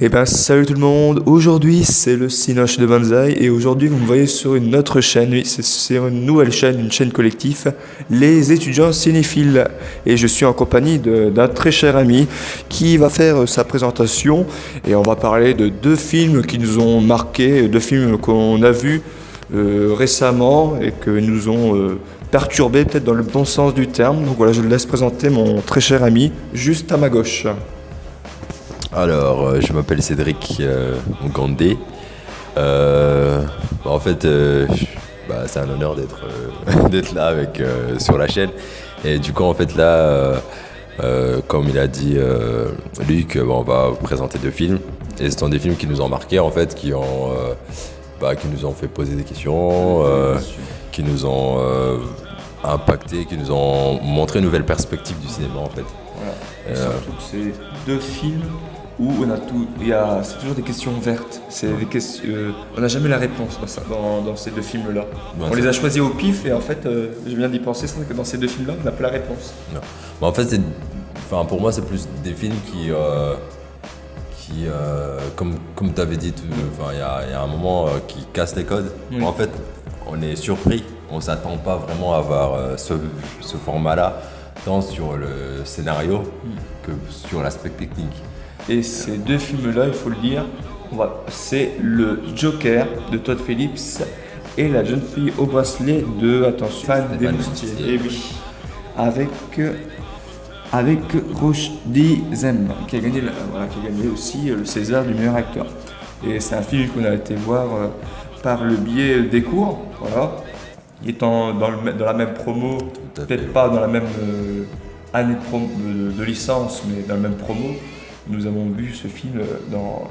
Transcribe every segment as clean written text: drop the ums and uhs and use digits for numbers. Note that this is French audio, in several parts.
Eh ben salut tout le monde, aujourd'hui c'est le Cinoche de Banzai et aujourd'hui vous me voyez sur une autre chaîne, oui c'est une nouvelle chaîne, une chaîne collective, les étudiants cinéphiles. Et je suis en compagnie d'un très cher ami qui va faire sa présentation et on va parler de deux films qui nous ont marqués, deux films qu'on a vus récemment et que nous ont perturbés peut-être dans le bon sens du terme. Donc voilà, je le laisse présenter mon très cher ami juste à ma gauche. Alors, je m'appelle Cédric Ngandé. En fait, c'est un honneur d'être là sur la chaîne. Et du coup, en fait, là, comme il a dit Luc, on va présenter deux films. Et ce sont des films qui nous ont marqués, en fait, qui nous ont fait poser des questions, qui nous ont impacté, qui nous ont montré une nouvelle perspective du cinéma, en fait. Voilà. Et surtout que c'est deux films où c'est toujours des questions vertes. On n'a jamais la réponse dans ces deux films-là. Ouais, on les a choisis au pif et en fait, je viens d'y penser, c'est vrai que dans ces deux films-là, on n'a pas la réponse. Non. En fait, pour moi, c'est plus des films comme tu avais dit, il y a un moment qui casse les codes. Oui. En fait, on est surpris, on ne s'attend pas vraiment à avoir ce format-là, tant sur le scénario que sur l'aspect technique. Et ces deux films-là, il faut le dire, c'est le Joker de Todd Phillips et La jeune fille au bracelet de, attention, Fan des Moustiers. Et oui, avec Rushdie Zem, qui a gagné aussi le César du meilleur acteur. Et c'est un film qu'on a été voir par le biais des cours, voilà, étant dans la même promo, peut-être pas dans la même année de licence, mais dans le même promo. Nous avons vu ce film dans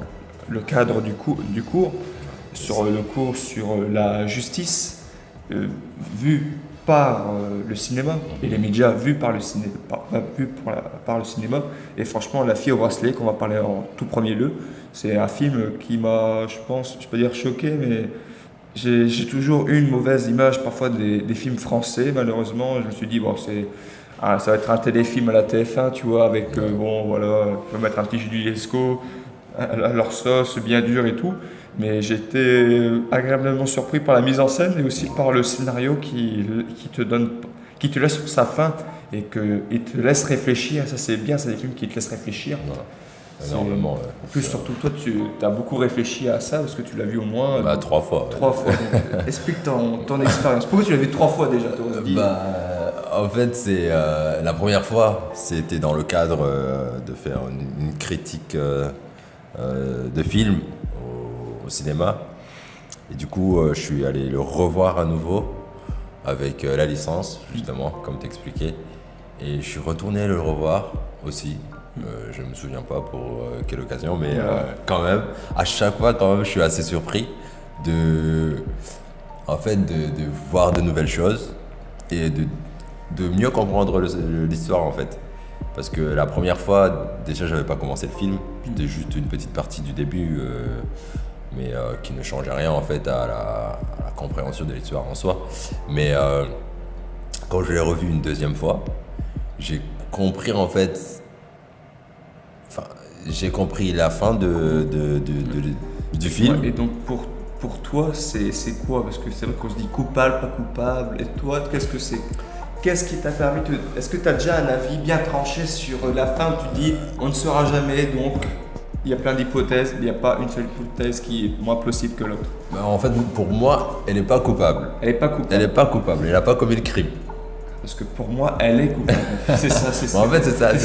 le cadre du cours sur la justice, vu par le cinéma et les médias vus par le cinéma, par le cinéma. Et franchement, La fille au bracelet, qu'on va parler en tout premier lieu, c'est un film qui m'a, je pense, je peux dire choqué, mais j'ai toujours eu une mauvaise image parfois des films français. Malheureusement, je me suis dit, bon, ça va être un téléfilm à la TF1, tu vois, avec, je vais mettre un petit Julie Lescaut, à leur sauce bien dur et tout. Mais j'ai été agréablement surpris par la mise en scène et aussi par le scénario qui te laisse sur sa fin et il te laisse réfléchir. Ça, c'est bien, c'est des films qui te laissent réfléchir. Ouais, énormément. En plus, surtout toi, tu as beaucoup réfléchi à ça parce que tu l'as vu au moins 3 fois. 3 fois. Donc, explique ton expérience. Pourquoi tu l'as vu 3 fois déjà, toi? En fait, c'est la première fois, c'était dans le cadre de faire une critique de film au cinéma. Et du coup, je suis allé le revoir à nouveau avec la licence, justement, comme t'expliquais. Et je suis retourné le revoir aussi. Je me souviens pas pour quelle occasion, mais quand même, à chaque fois, quand même, je suis assez surpris de voir de nouvelles choses et de mieux comprendre l'histoire, en fait. Parce que la première fois, déjà, j'avais pas commencé le film. C'était juste une petite partie du début, mais qui ne changeait rien, en fait, à la compréhension de l'histoire en soi. Mais quand je l'ai revu une deuxième fois, j'ai compris, en fait... j'ai compris la fin du film. Ouais, et donc, pour toi, c'est quoi? Parce que c'est vrai qu'on se dit coupable, pas coupable. Et toi, qu'est-ce que c'est? Qu'est-ce qui t'a permis Est-ce que tu as déjà un avis bien tranché sur la fin? Tu dis, on ne saura jamais, donc il y a plein d'hypothèses. Il n'y a pas une seule hypothèse qui est moins plausible que l'autre. En fait, pour moi, elle n'est pas coupable. Elle n'est pas coupable. Elle n'est pas coupable. Elle n'a pas commis le crime. Parce que pour moi, elle est coupable. C'est ça. En fait, c'est ça.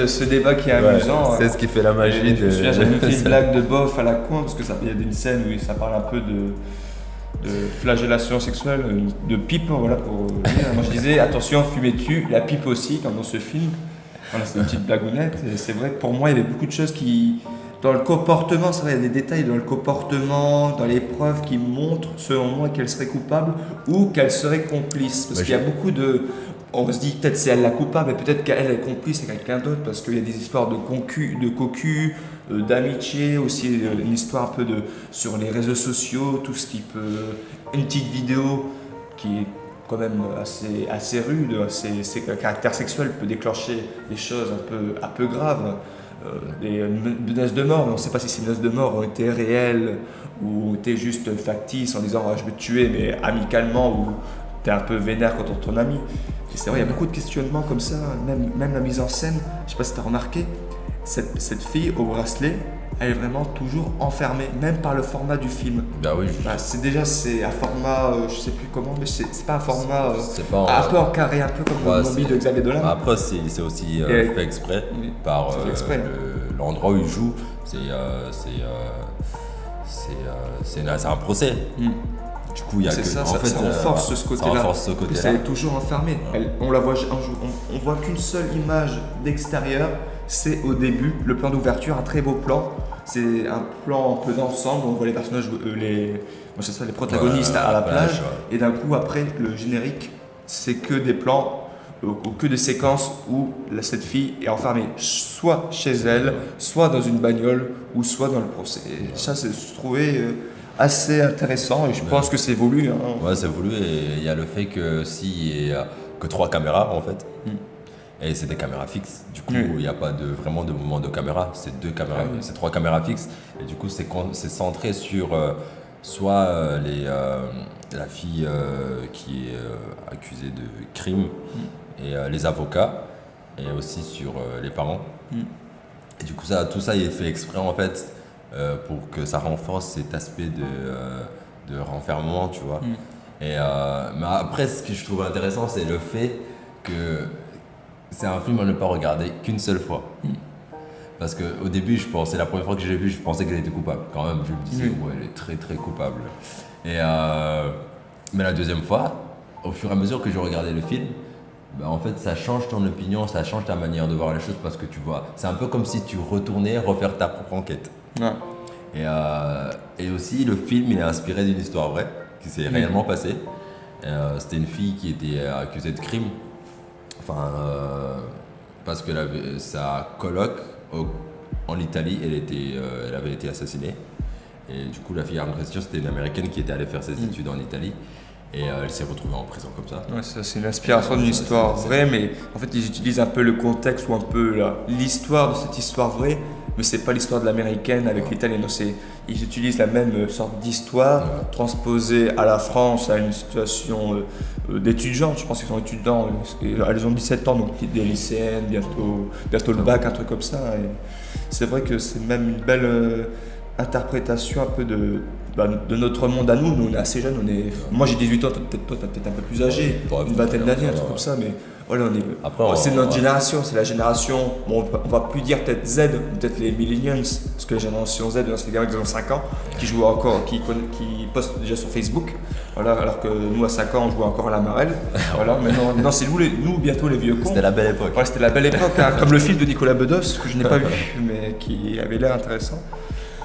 Ce débat qui est amusant. C'est ce qui fait la magie. Je me souviens, j'avais fait une blague de bof à la con, parce qu'il y a une scène où ça parle un peu de flagellation sexuelle, de pipe, voilà, pour dire. Moi je disais, attention, fumez-tu, la pipe aussi, comme dans ce film. Voilà, c'est une petite blagounette. Et c'est vrai que pour moi, il y avait beaucoup de choses dans le comportement, c'est vrai, il y a des détails dans le comportement, dans les preuves qui montrent, selon moi, qu'elle serait coupable ou qu'elle serait complice. Parce qu'il y a beaucoup de... On se dit peut-être c'est elle la coupable, mais peut-être qu'elle est complice, c'est quelqu'un d'autre, parce qu'il y a des histoires de cocu, d'amitié, aussi une histoire un peu sur les réseaux sociaux, tout ce qui peut... Une petite vidéo qui est quand même assez rude, le caractère sexuel peut déclencher des choses un peu graves. des menaces de mort, mais on ne sait pas si ces menaces de mort ont été réelles ou ont été juste factices en disant je vais te tuer, mais amicalement, ou tu es un peu vénère contre ton ami. Et c'est vrai, il y a beaucoup de questionnements comme ça, même la mise en scène. Je ne sais pas si tu as remarqué, cette fille au bracelet, elle est vraiment toujours enfermée, même par le format du film. Bah oui, c'est un format, je sais plus comment, mais c'est pas un format c'est pas un peu en carré, un peu comme le Bambi de Xavier Dolan. Après, c'est aussi fait exprès par l'endroit où il joue. C'est un procès. Du coup, il y a ça renforce ce côté-là. Ça renforce ce côté-là. Elle est toujours enfermée. On la voit on voit qu'une seule image d'extérieur. C'est au début, le plan d'ouverture, un très beau plan. C'est un plan un peu d'ensemble, on voit les personnages, les protagonistes à la plage. Et d'un coup, après, le générique, c'est que des plans, ou que des séquences où cette fille est enfermée, soit chez elle, soit dans une bagnole, ou soit dans le procès. Et ça, je trouvais assez intéressant et je pense que c'est voulu. Hein. Ouais, c'est voulu et il y a le fait que s'il y a que 3 caméras en fait. Et c'est des caméras fixes. Du coup, il n'y a pas vraiment de mouvement de caméra. C'est 2 caméras, c'est 3 caméras fixes. Et du coup, c'est centré sur soit la fille qui est accusée de crime et les avocats, et aussi sur les parents. Et du coup, tout ça il est fait exprès en fait pour que ça renforce cet aspect de renfermement, tu vois. Mais après, ce que je trouve intéressant, c'est le fait que c'est un film à ne pas regarder qu'une seule fois. Parce qu'au début, la première fois que j'ai vu, je pensais qu'elle était coupable. Quand même, je me disais, ouais, elle est très très coupable. Mais la deuxième fois, au fur et à mesure que je regardais le film, en fait, ça change ton opinion, ça change ta manière de voir les choses parce que tu vois, c'est un peu comme si tu retournais refaire ta propre enquête. Et aussi, le film, il est inspiré d'une histoire vraie qui s'est réellement passée. C'était une fille qui était accusée de crime. Parce que sa coloc en Italie, elle avait été assassinée. Et du coup, la fille en question, c'était une Américaine qui était allée faire ses études en Italie. Et elle s'est retrouvée en prison comme ça. Ouais, ça, c'est une inspiration d'une histoire vraie, mais en fait, ils utilisent un peu le contexte ou un peu l'histoire de cette histoire vraie, mais c'est pas l'histoire de l'américaine avec l'italienne. Ils utilisent la même sorte d'histoire transposée à la France, à une situation d'étudiants. Je pense qu'ils sont étudiants, elles ont 17 ans, donc des lycéennes, bientôt le bac, un truc comme ça. Et c'est vrai que c'est même une belle interprétation un peu de notre monde à nous. Nous, on est assez jeunes. Moi, j'ai 18 ans, toi, t'es peut-être un peu plus âgé, une vingtaine d'années, un truc comme ça, mais voilà, c'est notre génération, c'est la génération, bon, on va plus dire peut-être Z, peut-être les millennials, parce que la génération Z, c'est les gars qui ont 5 ans, qui jouent encore, qui postent déjà sur Facebook, voilà, alors que nous, à 5 ans, on jouait encore à la marelle. Voilà, maintenant, c'est nous, bientôt les vieux cons. C'était la belle époque. Ouais, c'était la belle époque, hein, comme le film de Nicolas Bedos, que je n'ai pas vu, mais qui avait l'air intéressant.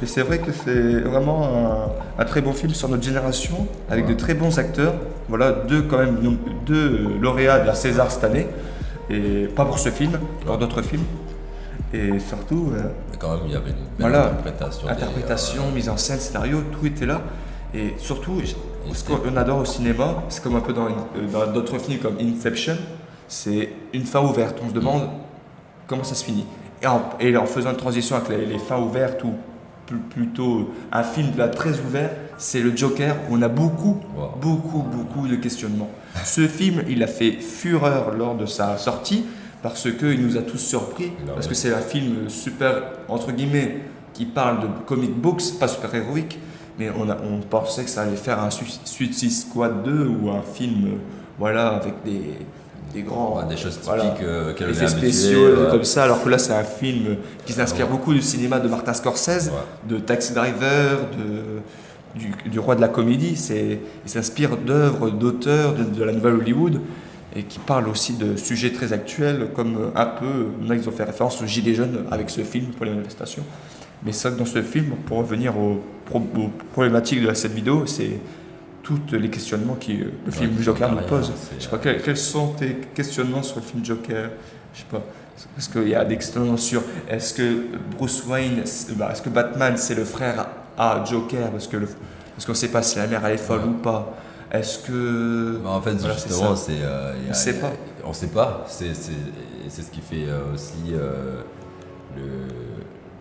Et c'est vrai que c'est vraiment un très bon film sur notre génération, avec de très bons acteurs. Voilà, deux lauréats de la César cette année, et pas pour ce film, pour d'autres films. Et surtout, mais quand même, il y avait une belle interprétation, mise en scène, scénario, tout était là. Et surtout, ce qu'on adore au cinéma, c'est comme un peu dans d'autres films comme Inception, c'est une fin ouverte. On se demande comment ça se finit. Et en faisant une transition avec les fins ouvertes ou plutôt un film là très ouvert, c'est le Joker où on a beaucoup de questionnements. Ce film, il a fait fureur lors de sa sortie parce qu'il nous a tous surpris, parce que c'est un film super, entre guillemets, qui parle de comic books, pas super héroïque, mais on pensait que ça allait faire un Suicide Squad 2 ou un film avec des grands, des choses typiques, effets spéciaux comme ça, alors que là c'est un film qui s'inspire beaucoup du cinéma de Martin Scorsese, de Taxi Driver, du roi de la comédie. Il s'inspire d'œuvres d'auteurs de la nouvelle Hollywood et qui parle aussi de sujets très actuels, comme un peu, ils ont fait référence aux Gilets jaunes avec ce film pour les manifestations. Mais ça, dans ce film, pour revenir aux problématiques de cette vidéo, c'est tous les questionnements que le film Joker nous pose. Je sais pas, quels sont tes questionnements sur le film Joker? Je sais pas. Est-ce qu'il y a des questionnements sur est-ce que Bruce Wayne, est-ce que Batman c'est le frère à Joker parce qu'on ne sait pas si la mère elle est folle ou pas? Est-ce que en fait justement on sait pas. On sait pas. C'est ce qui fait aussi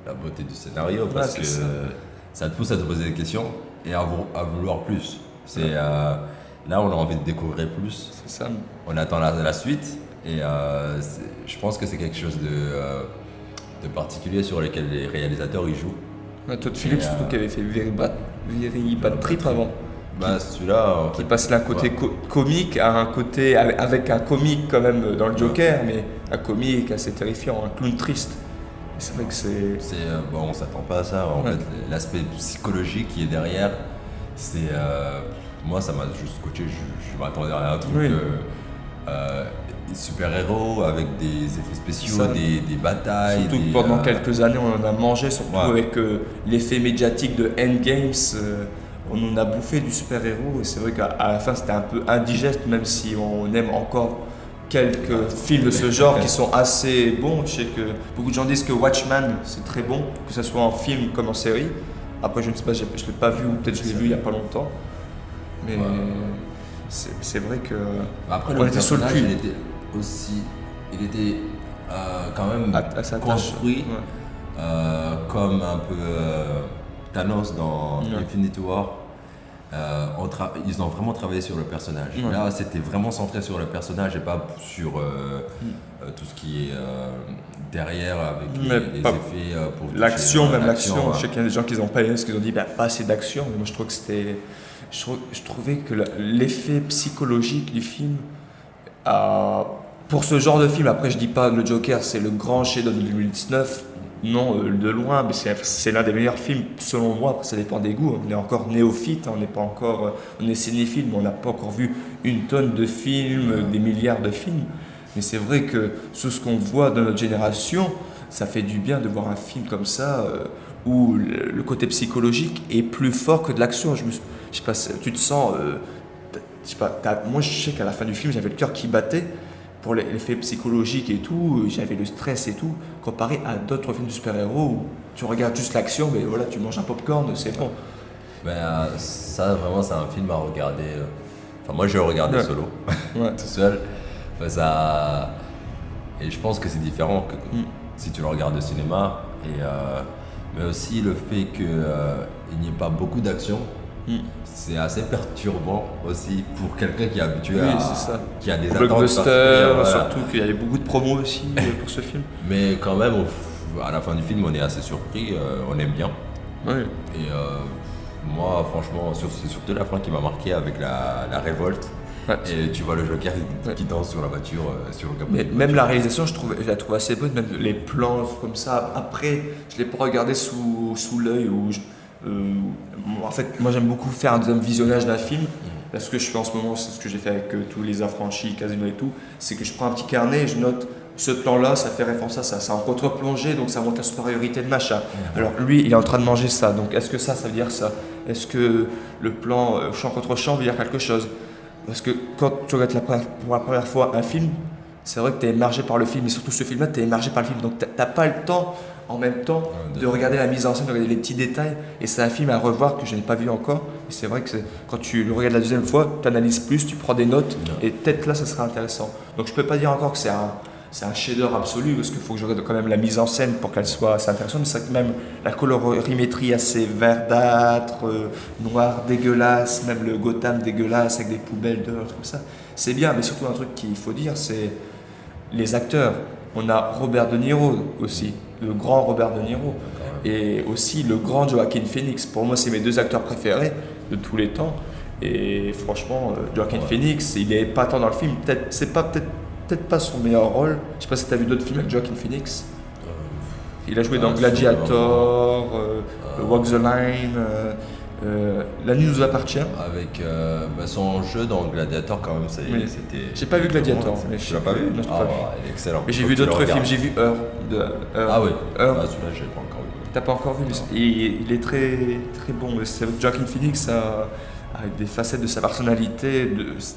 la beauté du scénario parce c'est que ça te pousse à te poser des questions et à vouloir plus. Là, on a envie de découvrir plus. C'est ça. On attend la suite et je pense que c'est quelque chose de particulier sur lequel les réalisateurs y jouent. Todd Phillips, surtout qui avait fait Very Bad Trip avant. Bah, celui-là, en Qui fait, passe d'un côté comique à un côté avec un comique quand même dans le Joker, mais un comique assez terrifiant, un clown triste. Et c'est vrai que c'est. bon, on s'attend pas à ça. En fait, l'aspect psychologique qui est derrière, moi, ça m'a juste scotché. Je m'attendais à un truc super-héros avec des effets spéciaux, des batailles. Surtout que pendant quelques années, on en a mangé, surtout avec l'effet médiatique de Endgames. On en a bouffé du super-héros et c'est vrai qu'à la fin c'était un peu indigeste, même si on aime encore quelques films de ce genre qui sont assez bons. Je sais que beaucoup de gens disent que Watchmen c'est très bon, que ce soit en film comme en série. Après je ne sais pas, je ne l'ai pas vu ou peut-être je l'ai vu il n'y a pas longtemps. Mais c'est vrai que après, on était sur le cul. Il était quand même construit comme un peu Thanos dans Infinity War. Ils ont vraiment travaillé sur le personnage. Là, c'était vraiment centré sur le personnage et pas sur tout ce qui est derrière avec les effets pour l'action, même l'action. Je sais qu'il y a des gens qui n'ont pas aimé parce qu'ils ont dit pas assez d'action. Mais moi, je trouve que c'était. Je trouvais que l'effet psychologique du film, pour ce genre de film, après je dis pas que le Joker c'est le grand chef-d'œuvre de 2019. Non, de loin, mais c'est l'un des meilleurs films selon moi. Après, ça dépend des goûts. On est encore néophyte, on n'est pas encore, on est cinéphile, mais on n'a pas encore vu une tonne de films, des milliards de films. Mais c'est vrai que sur ce qu'on voit de notre génération, ça fait du bien de voir un film comme ça où le côté psychologique est plus fort que de l'action. Je sais pas, tu te sens, je sais pas, moi je sais qu'à la fin du film, j'avais le cœur qui battait. Pour l'effet psychologique et tout, j'avais le stress et tout, comparé à d'autres films de super-héros où tu regardes juste l'action, mais voilà, tu manges un popcorn, c'est bon. Ben, ça, vraiment, c'est un film à regarder. Enfin, moi, je le regardais solo, tout seul. Enfin, et je pense que c'est différent que si tu le regardes au cinéma. Mais aussi le fait qu'il n'y ait pas beaucoup d'action. C'est assez perturbant aussi pour quelqu'un qui est habitué qui a des attentes blockbuster, surtout qu'il y avait beaucoup de promos aussi pour ce film. Mais quand même, à la fin du film, on est assez surpris, on aime bien. Et moi, franchement, c'est surtout la fin qui m'a marqué avec la révolte. Et tu vois le Joker qui danse sur la voiture, sur le capot. Mais même la réalisation, je la trouve assez bonne, même les plans comme ça. Après, je ne l'ai pas regardé sous l'œil où en fait, moi j'aime beaucoup faire un deuxième visionnage d'un film. Là, ce que je fais en ce moment, c'est ce que j'ai fait avec tous les affranchis, Casino et tout, c'est que je prends un petit carnet et je note ce plan-là, ça fait référence à ça, c'est en contre-plongée, donc ça montre la supériorité de machin. Alors lui, il est en train de manger ça, donc est-ce que ça veut dire ça? Est-ce que le plan champ contre champ veut dire quelque chose? Parce que quand tu regardes pour la première fois un film, c'est vrai que tu es émergé par le film, et surtout ce film-là, tu es émergé par le film, donc tu n'as pas le temps en même temps de regarder la mise en scène, de regarder les petits détails. Et c'est un film à revoir que je n'ai pas vu encore. Et c'est vrai que quand tu le regardes la deuxième fois, tu analyses plus, tu prends des notes, et peut-être là, ça sera intéressant. Donc je peux pas dire encore que c'est un chef-d'œuvre absolu, parce qu'il faut que je regarde quand même la mise en scène pour qu'elle soit assez intéressante. Mais c'est vrai que même la colorimétrie assez verdâtre, noir dégueulasse, même le Gotham dégueulasse avec des poubelles dehors, comme ça. C'est bien, mais surtout un truc qu'il faut dire, c'est les acteurs. On a Robert De Niro aussi, le grand Robert De Niro, et aussi le grand Joaquin Phoenix. Pour moi, c'est mes deux acteurs préférés de tous les temps. Et franchement, Joaquin Phoenix, il est épatant dans le film. C'est peut-être pas son meilleur rôle. Je sais pas si tu as vu d'autres films avec Joaquin Phoenix. Il a joué dans Gladiator, Walk the Line, La nuit nous appartient. Avec son jeu dans Gladiator, quand même, c'était. J'ai pas vu Gladiator. Tu l'as pas vu? Non, je l'ai pas vu. Il est excellent. Mais j'ai vu d'autres films. J'ai vu Heure. Ah oui. Heure. Celui-là, je l'ai pas encore vu. T'as pas encore vu, mais il est très très bon. C'est Joaquin Phoenix avec des facettes de sa personnalité,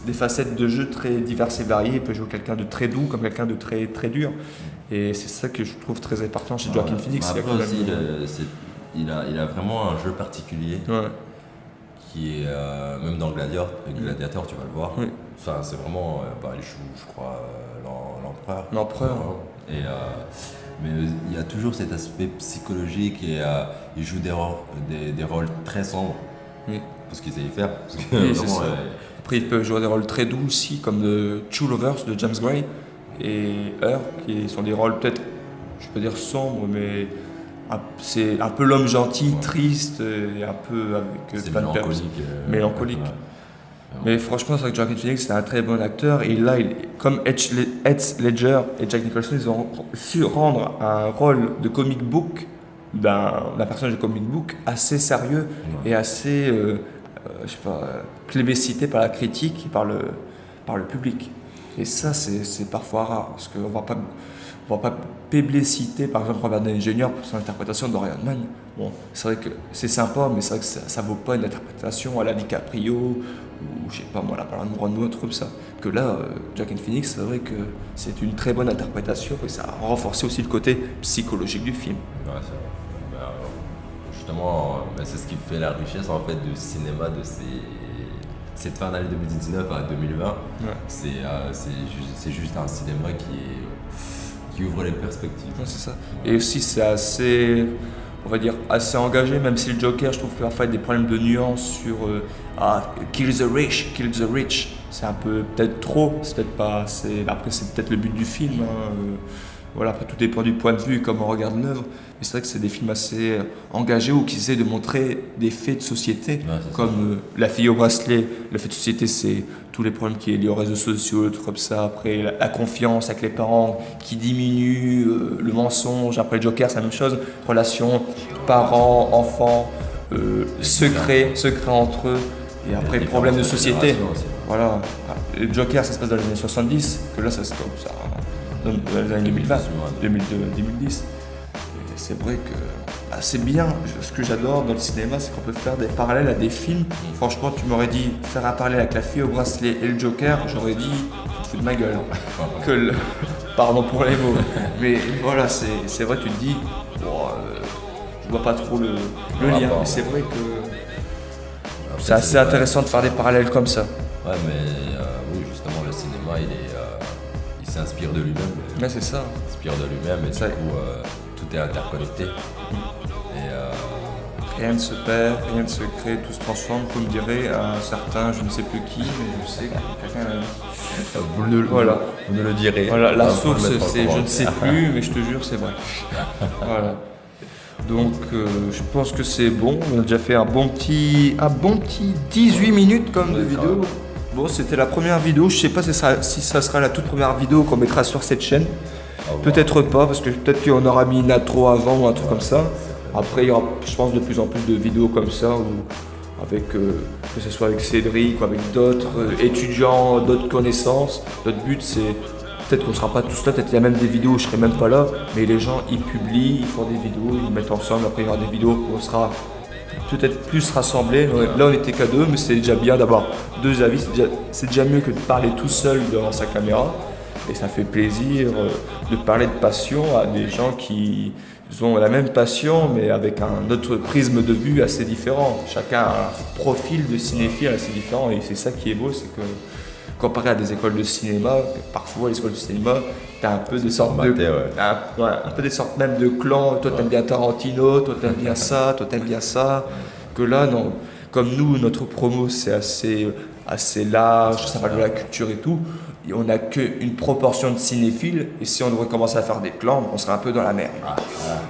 des facettes de jeu très diverses et variées. Il peut jouer quelqu'un de très doux comme quelqu'un de très très dur. Et c'est ça que je trouve très important chez Joaquin Phoenix. Après aussi, il a vraiment un jeu particulier. Qui est même dans Gladiator, tu vas le voir. Enfin, c'est vraiment, il joue, je crois, l'empereur. L'empereur. mais il y a toujours cet aspect psychologique et il joue des rôles très sombres. Oui. Parce qu'il sait y faire. Parce que Oui, c'est vraiment, ça. Après, il peut jouer des rôles très doux aussi, comme de True Lovers de James Gray et Her, qui sont des rôles peut-être, je peux dire sombres, mais c'est un peu l'homme gentil, triste, et un peu avec c'est plein de peps. mélancolique. Mélancolique. Ouais. Mais franchement, c'est vrai que Joaquin Phoenix, c'est un très bon acteur. Et là, comme Heath Ledger et Jack Nicholson, ils ont su rendre un rôle de comic book, d'un personnage de comic book, assez sérieux et assez, je sais pas, plébiscité par la critique et par le public. Et ça, c'est parfois rare, parce qu'on ne va pas plébisciter, par exemple, Robert Downey Jr. pour son interprétation d'Iron Man. Bon, c'est vrai que c'est sympa, mais c'est vrai que ça vaut pas une interprétation à la DiCaprio ou je sais pas moi, la Marlon Brando, un truc comme ça. Que là, Joaquin Phoenix, c'est vrai que c'est une très bonne interprétation et ça a renforcé aussi le côté psychologique du film. Ouais, c'est vrai. Ben, justement, c'est ce qui fait la richesse en fait du cinéma de cette fin d'année 2019 à 2020. Ouais. C'est juste un cinéma qui ouvre les perspectives. Ouais, c'est ça. Et aussi, c'est assez, on va dire, assez engagé, même si le Joker, je trouve que parfois il y a des problèmes de nuance sur kill the rich, kill the rich. C'est un peu peut-être trop, c'est peut-être pas assez. Après, c'est peut-être le but du film. Voilà, après, tout dépend du point de vue, comme on regarde l'œuvre. Mais c'est vrai que c'est des films assez engagés ou qui essaient de montrer des faits de société, comme La fille au bracelet. Le fait de société, c'est tous les problèmes qui est liés aux réseaux sociaux, tout comme ça. Après, la confiance avec les parents qui diminue, le mensonge. Après, le Joker, c'est la même chose. Relations, parents, enfants, secrets entre eux. Et après, problèmes de société. Voilà. Le Joker, ça se passe dans les années 70, que là, ça se tombe, ça. Dans les années 2020, 2010. Et c'est vrai que c'est bien. Ce que j'adore dans le cinéma, c'est qu'on peut faire des parallèles à des films. Franchement, tu m'aurais dit faire un parallèle avec La fille au bracelet et le Joker, j'aurais dit tu te fous de ma gueule. Pardon pour les mots. Mais voilà, c'est vrai, tu te dis, je vois pas trop le lien. Mais c'est vrai que c'est assez intéressant de faire des parallèles comme ça. Ouais, mais oui, justement, le cinéma, il s'inspire de lui-même. Ouais, c'est ça. Il s'inspire de lui-même et du coup, tout est interconnecté. Rien ne se perd, rien ne se crée, tout se transforme, comme dirait un certain, je ne sais plus qui, mais je sais que quelqu'un l'a dit. Vous ne le direz. Voilà, la source, c'est je ne sais plus, mais je te jure, c'est vrai. Voilà. Donc, je pense que c'est bon. On a déjà fait un bon petit 18 minutes comme de vidéo. Bon, c'était la première vidéo. Je sais pas si ça sera la toute première vidéo qu'on mettra sur cette chaîne. Peut-être pas, parce que peut-être qu'on aura mis une intro avant ou un truc comme ça. Après, il y aura, je pense, de plus en plus de vidéos comme ça, avec, que ce soit avec Cédric ou avec d'autres étudiants, d'autres connaissances. Notre but, c'est peut-être qu'on ne sera pas tous là, peut-être qu'il y a même des vidéos où je ne serai même pas là, mais les gens, ils publient, ils font des vidéos, ils mettent ensemble. Après, il y aura des vidéos où on sera peut-être plus rassemblés. Là, on était qu'à deux, mais c'est déjà bien d'avoir deux avis. C'est déjà mieux que de parler tout seul devant sa caméra. Et ça fait plaisir de parler de passion à des gens qui ont la même passion, mais avec un autre prisme de vue assez différent. Chacun a un profil de cinéphile assez différent, et c'est ça qui est beau, c'est que comparé à des écoles de cinéma, parfois les écoles de cinéma, tu as un peu des sortes un peu des sortes même de clans. Toi, t'aimes bien Tarantino, toi, t'aimes bien ça, toi, t'aimes bien ça. Que là, non. Comme nous, notre promo, c'est assez large, ça parle de la culture et tout. Et on n'a qu'une proportion de cinéphiles, et si on devrait commencer à faire des clans, on serait un peu dans la merde.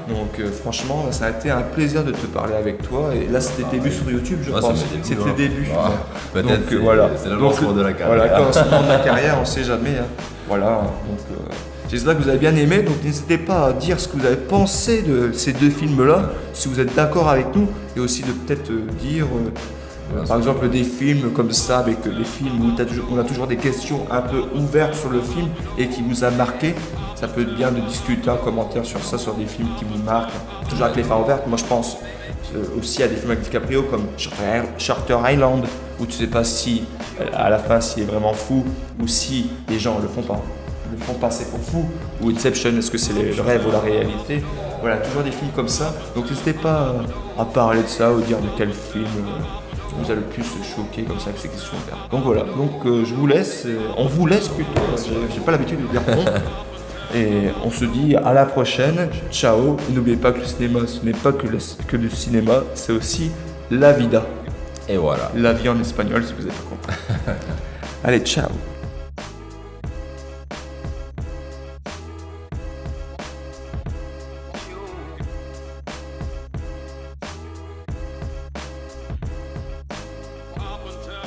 Donc franchement, ça a été un plaisir de te parler avec toi, et là c'était tes débuts sur YouTube, je pense. C'était tes débuts. Peut-être voilà. C'est le lancement de la carrière. Voilà, lancement de la carrière, on ne sait jamais. Hein. Voilà, donc j'espère que vous avez bien aimé, donc n'hésitez pas à dire ce que vous avez pensé de ces deux films-là, si vous êtes d'accord avec nous, et aussi de peut-être dire... par exemple des films comme ça, avec des films où on a toujours des questions un peu ouvertes sur le film et qui vous a marqué. Ça peut être bien de discuter en commentaire sur ça, sur des films qui vous marquent, toujours avec les fins ouvertes. Moi je pense aussi à des films avec DiCaprio comme Shutter Island, où tu sais pas si à la fin s'il est vraiment fou ou si les gens le font passer pour fou, ou Inception, est-ce que c'est le rêve ou la réalité. Voilà, toujours des films comme ça. Donc n'hésitez pas à parler de ça ou dire de quel film vous a le plus choqué comme ça avec ces questions ouvertes. Donc voilà, donc je vous laisse, on vous laisse plutôt, j'ai pas l'habitude de dire on. Et on se dit à la prochaine. Ciao. Et n'oubliez pas que le cinéma, ce n'est pas que du cinéma, c'est aussi la vida. Et voilà. La vie en espagnol, si vous n'avez pas compris. Allez, ciao.